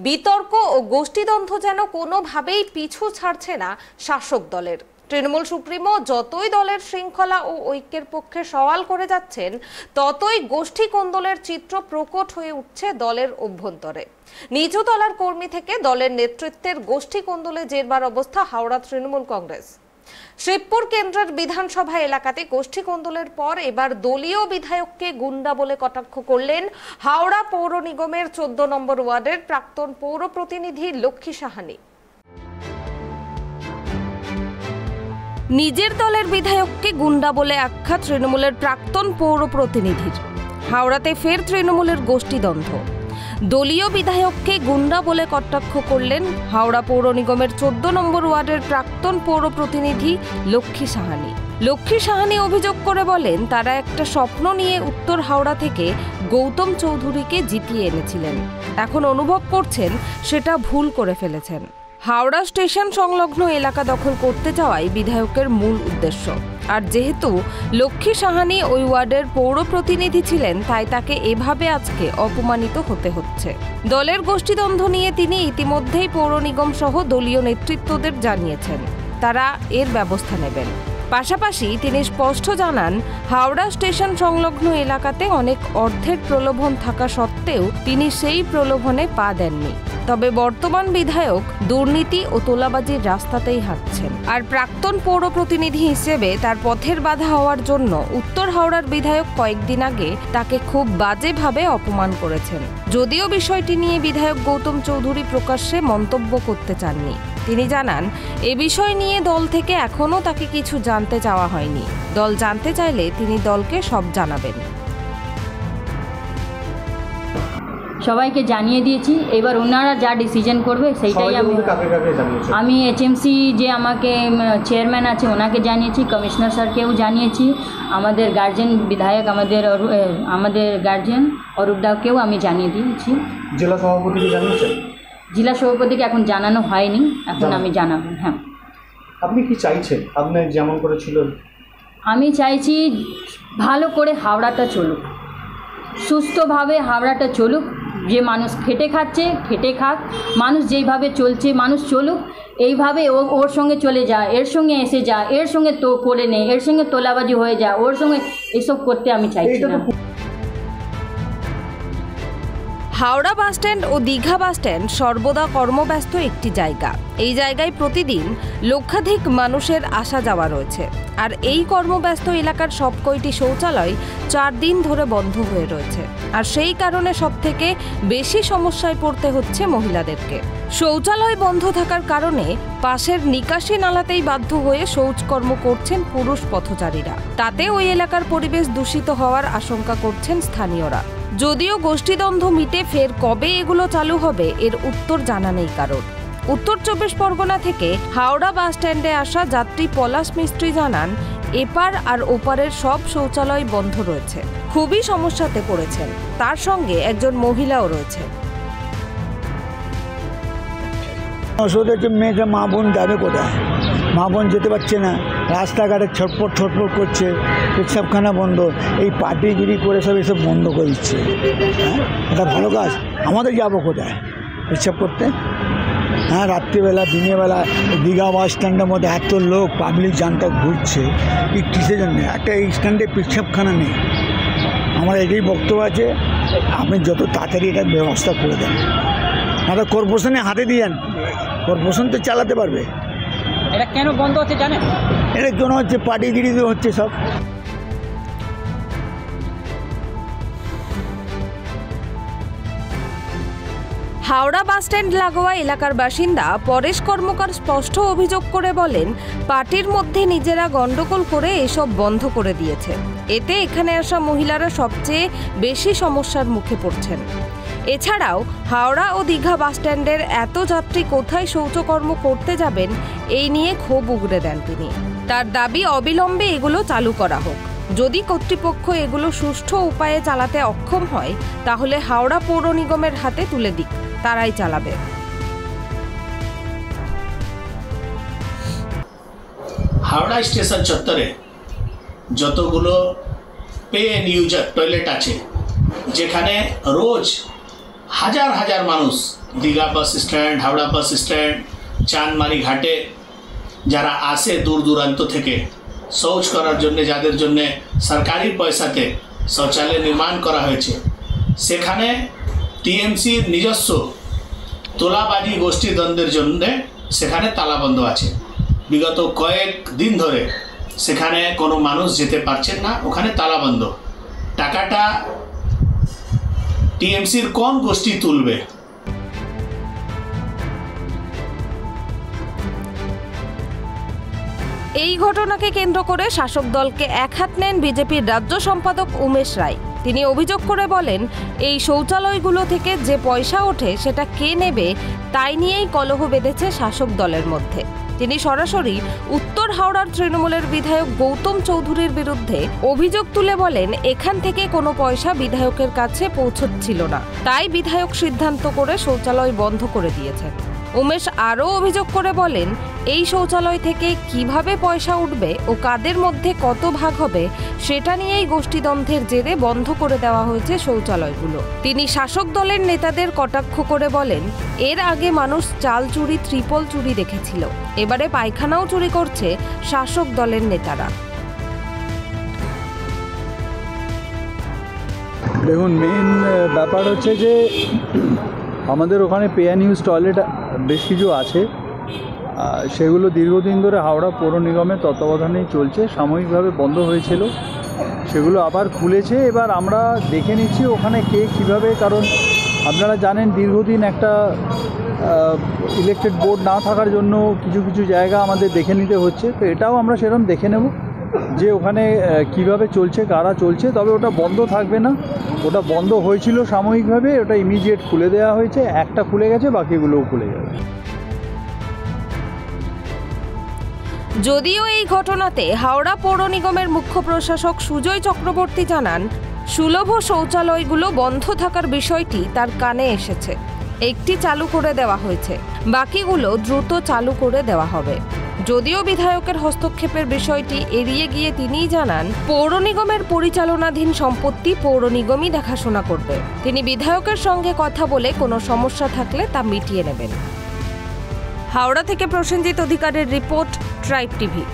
বিতর্ক ও গোষ্ঠীদ্বন্দ্ব যেন কোনোভাবেই পিছু ছাড়ছে না শাসক দলের। তৃণমূল সুপ্রিমো যতই দলের শৃঙ্খলা ও ঐক্যের পক্ষে সওয়াল করে যাচ্ছেন, ততই গোষ্ঠী কোন্দলের চিত্র প্রকট হয়ে উঠছে দলের অভ্যন্তরে। নিচু তলার কর্মী থেকে দলের নেতৃত্বের গোষ্ঠী কোন্দলে জেরবার অবস্থা হাওড়া তৃণমূল কংগ্রেস। শিবপুর কেন্দ্রের বিধানসভা এলাকাতে গোষ্ঠী কোন্দলের পর এবার দলীয় বিধায়ককে গুন্ডা বলে কটাক্ষ করলেন হাওড়া পৌর নিগমের 14 নম্বর ওয়ার্ডের প্রাক্তন পৌর প্রতিনিধি লক্ষ্মী সাহানি। নিজের দলের বিধায়ককে গুন্ডা বলে আখ্যা তৃণমূলের প্রাক্তন পৌর প্রতিনিধির। হাওড়াতে ফের তৃণমূলের গোষ্ঠীদ্বন্দ্ব। দলীয় বিধায়ককে গুন্ডা বলে কটাক্ষ করলেন হাওড়া পৌর নিগমের 14 নম্বর ওয়ার্ডের প্রাক্তন পৌর প্রতিনিধি লক্ষ্মী সাহানি। লক্ষ্মী সাহানি অভিযোগ করে বলেন, তারা একটা স্বপ্ন নিয়ে উত্তর হাওড়া থেকে গৌতম চৌধুরীকে জিতিয়ে এনেছিলেন। এখন অনুভব করছেন সেটা ভুল করে ফেলেছেন। হাওড়া স্টেশন সংলগ্ন এলাকা দখল করতে যাওয়াই বিধায়কের মূল উদ্দেশ্য। আর যেহেতু লক্ষ্মী সাহানি ওই ওয়ার্ডের পৌর প্রতিনিধি ছিলেন, তাই তাকে এভাবে আজকে অপমানিত হতে হচ্ছে। দলের গোষ্ঠীদ্বন্দ্ব নিয়ে তিনি ইতিমধ্যেই পৌর নিগম সহ দলীয় নেতৃত্বদের জানিয়েছেন, তারা এর ব্যবস্থা নেবেন। পাশাপাশি তিনি স্পষ্ট জানান, হাওড়া স্টেশন সংলগ্ন এলাকাতে অনেক অর্থের প্রলোভন থাকা সত্ত্বেও তিনি সেই প্রলোভনে পা দেননি। তবে বর্তমান বিধায়ক দুর্নীতি ও তোলাবাজির রাস্তাতেই হাঁটছেন। আর প্রাক্তন পৌর প্রতিনিধি হিসেবে তার পথের বাধা হওয়ার জন্য উত্তর হাওড়ার বিধায়ক কয়েকদিন আগে তাকে খুব বাজেভাবে অপমান করেছেন। যদিও বিষয়টি নিয়ে বিধায়ক গৌতম চৌধুরী প্রকাশ্যে মন্তব্য করতে চাননি। তিনি জানান, এ বিষয় নিয়ে দল থেকে এখনও তাকে কিছু জানতে চাওয়া হয়নি। দল জানতে চাইলে তিনি দলকে সব জানাবেন। সবাইকে জানিয়ে দিয়েছি, এবার ওনারা যা ডিসিশন করবে সেইটাই আমি HMC যে আমাকে চেয়ারম্যান আছে ওনাকে জানিয়েছি, কমিশনার স্যারকেও জানিয়েছি, আমাদের গার্জেন বিধায়ক আমাদের গার্জেন অরূপদাকেও আমি জানিয়ে দিয়েছি। জেলা সভাপতিকে জানিয়েছেন? জেলা সভাপতিকে এখন জানানো হয়নি, এখন আমি জানাবো। হ্যাঁ, আপনি কি চাইছেন? আপনি যেমন করে ছিল, আমি চাইছি ভালো করে হাওড়াটা চলুক, সুস্থভাবে হাওড়াটা চলুক। যে মানুষ খেটে খাচ্ছে খেটে খাক, মানুষ যেইভাবে চলছে মানুষ চলুক এইভাবে। ওর সঙ্গে চলে যা, এর সঙ্গে এসে যা, এর সঙ্গে তো করে নে, এর সঙ্গে তোলাবাজি হয়ে যা, ওর সঙ্গে এসব করতে আমি চাইছি না। হাওড়া বাসস্ট্যান্ড ও দীঘা বাসস্ট্যান্ড সর্বদা কর্মব্যস্ত একটি জায়গা। এই জায়গায় প্রতিদিন লক্ষাধিক মানুষের আসা যাওয়া রয়েছে। আর এই কর্মব্যস্ত এলাকার সবকয়টি শৌচালয় 4 দিন ধরে বন্ধ হয়ে রয়েছে। আর সেই কারণে সবথেকে বেশি সমস্যায় পড়তে হচ্ছে মহিলাদেরকে। শৌচালয় বন্ধ থাকার কারণে পাশের নিকাশি নালাতেই বাধ্য হয়ে শৌচকর্ম করছেন পুরুষ পথচারীরা। তাতে ওই এলাকার পরিবেশ দূষিত হওয়ার আশঙ্কা করছেন স্থানীয়রা। যদিও গোষ্ঠীদ্বন্দ্ব মিটে ফের কবে এগুলো চালু হবে এর উত্তর জানা নেই কারোর। উত্তর 24 পরগনা থেকে হাওড়া বাস স্ট্যান্ডে আসা যাত্রী পলাশ মিস্ত্রি জানান, এপার আর ওপারের সব শৌচালয় বন্ধ রয়েছে। খুবই সমস্যাতে পড়েছেন। তার সঙ্গে একজন মহিলাও রয়েছে। অসুবিধা হচ্ছে, মেয়েটা মা বোন যাবে কোথায়? মা বোন যেতে পারছে না, রাস্তাঘাটে ছটপট করছে, পেচ্ছাপখানা বন্ধ। এই পার্টিগিরি করে সব এসব বন্ধ করে দিচ্ছে। হ্যাঁ, এটা ভালো কাজ? আমাদের যাবো কোথায় পেচ্ছাপ করতে? হ্যাঁ, রাত্রিবেলা দিনেবেলা দীঘা বাস স্ট্যান্ডের মধ্যে এত লোক পাবলিক জানটা ঘুরছে, এই কিসের জন্য? একটা এই স্ট্যান্ডে পেচ্ছাপখানা নেই। আমার এটাই বক্তব্য আছে, আপনি যত তাড়াতাড়ি এটার ব্যবস্থা করে দেন। না কর্পোরেশনে হাতে দিয়েন, কর্পোরেশন তো চালাতে পারবে। এটা কেন বন্ধ হচ্ছে জানেন? এটা কেন হচ্ছে? পার্টিগিরি হচ্ছে সব। হাওড়া বাসস্ট্যান্ড লাগোয়া এলাকার বাসিন্দা পরেশ কর্মকার স্পষ্ট অভিযোগ করে বলেন, পার্টির মধ্যে নিজেরা গন্ডগোল করে এসব বন্ধ করে দিয়েছে। এতে এখানে আসা মহিলারা সবচেয়ে বেশি সমস্যার মুখে পড়ছেন। এছাড়াও হাওড়া ও দীঘা বাসস্ট্যান্ডের এত যাত্রী কোথায় শৌচকর্ম করতে যাবেন এই নিয়ে ক্ষোভ উগরে দেন তিনি। তার দাবি, অবিলম্বে এগুলো চালু করা হোক। যদি কর্তৃপক্ষ এগুলো সুষ্ঠু উপায়ে চালাতে অক্ষম হয়, তাহলে হাওড়া পৌর নিগমের হাতে তুলে দিক, তারাই চালাবে। হাওড়া স্টেশন চত্বরে যতগুলো পে এন্ড ইউজার টয়লেট আছে, যেখানে রোজ হাজার হাজার মানুষ Digha bus stand, Howrah bus stand, Chandmari ঘাটে যারা আসে দূর দূরান্ত থেকে শৌচ করার জন্য, যাদের জন্য সরকারি পয়সাতে শৌচালয় নির্মাণ করা হয়েছে, সেখানে টিএমসির নিজস্ব তোলাবাজি গোষ্ঠীদ্বন্দ্বের জন্য সেখানে তালাবন্ধ আছে। বিগত কয়েক দিন ধরে সেখানে কোনো মানুষ যেতে পারছেন না, ওখানে তালাবন্ধ। টাকাটা টিএমসির কোন গোষ্ঠী তুলবে? এই ঘটনাকে কেন্দ্র করে শাসক দলকে একহাত নেন বিজেপির রাজ্য সম্পাদক উমেশ রায়। তিনি অভিযোগ করে বলেন, এই শৌচালয়গুলো থেকে যে পয়সা ওঠে সেটা কে নেবে তাই নিয়েই কলহ বেঁধেছে শাসক দলের মধ্যে। তিনি সরাসরি উত্তর হাওড়ার তৃণমূলের বিধায়ক গৌতম চৌধুরীর বিরুদ্ধে অভিযোগ তুলে বলেন, এখান থেকে কোনো পয়সা বিধায়কের কাছে পৌঁছচ্ছিল না, তাই বিধায়ক সিদ্ধান্ত করে শৌচালয় বন্ধ করে দিয়েছেন। উমেশ আরও অভিযোগ করে বলেন, এই শৌচালয় থেকে কিভাবে পয়সা উঠবে ও কাদের মধ্যে কত ভাগ হবে সেটা নিয়েই গোষ্ঠীদ্বন্দ্বের জেরে বন্ধ করে দেওয়া হয়েছে শৌচালয়গুলো। তিনি শাসক দলের নেতাদের কটাক্ষ করে বলেন, এর আগে মানুষ চাল চুরি, ত্রিপল চুরি দেখেছিল, এবারে পায়খানাও চুরি করছে শাসক দলের নেতারা। দেখুন, মেন ব্যাপার হচ্ছে যে আমাদের ওখানে পে অ্যান্ড ইউজ টয়লেট বেশ কিছু আছে, সেগুলো দীর্ঘদিন ধরে হাওড়া পৌর নিগমের তত্ত্বাবধানেই চলছে। সাময়িকভাবে বন্ধ হয়েছিল, সেগুলো আবার খুলেছে। এবার আমরা দেখে নিচ্ছি ওখানে কে কীভাবে, কারণ আপনারা জানেন দীর্ঘদিন একটা ইলেকটেড বোর্ড না থাকার জন্য কিছু কিছু জায়গা আমাদের দেখে নিতে হচ্ছে। তো এটাও আমরা সেরকম দেখে নেব যে ওখানে কিভাবে চলছে, কারা চলছে। তবে ওটা বন্ধ থাকবে না, ওটা বন্ধ হয়েছিল সাময়িকভাবে, ওটা ইমিডিয়েট খুলে দেওয়া হয়েছে। একটা খুলে গেছে, বাকিগুলোও খুলে যাবে। যদিও এই ঘটনাতে হাওড়া পৌর নিগমের মুখ্য প্রশাসক সুজয় চক্রবর্তী জানান, সুলভ শৌচালয়গুলো বন্ধ থাকার বিষয়টি তার কানে এসেছে, একটি চালু করে দেওয়া হয়েছে, বাকিগুলো দ্রুত চালু করে দেওয়া হবে। যদিও বিধায়কের হস্তক্ষেপের বিষয়টি এড়িয়ে গিয়ে তিনিই জানান, পৌর নিগমের পরিচালনাধীন সম্পত্তি পৌর নিগমই দেখাশোনা করবে। তিনি বিধায়কের সঙ্গে কথা বলে কোনো সমস্যা থাকলে তা মিটিয়ে নেবেন। হাওড়া থেকে প্রসেনজিৎ অধিকারের রিপোর্ট, ট্রাইব টিভি।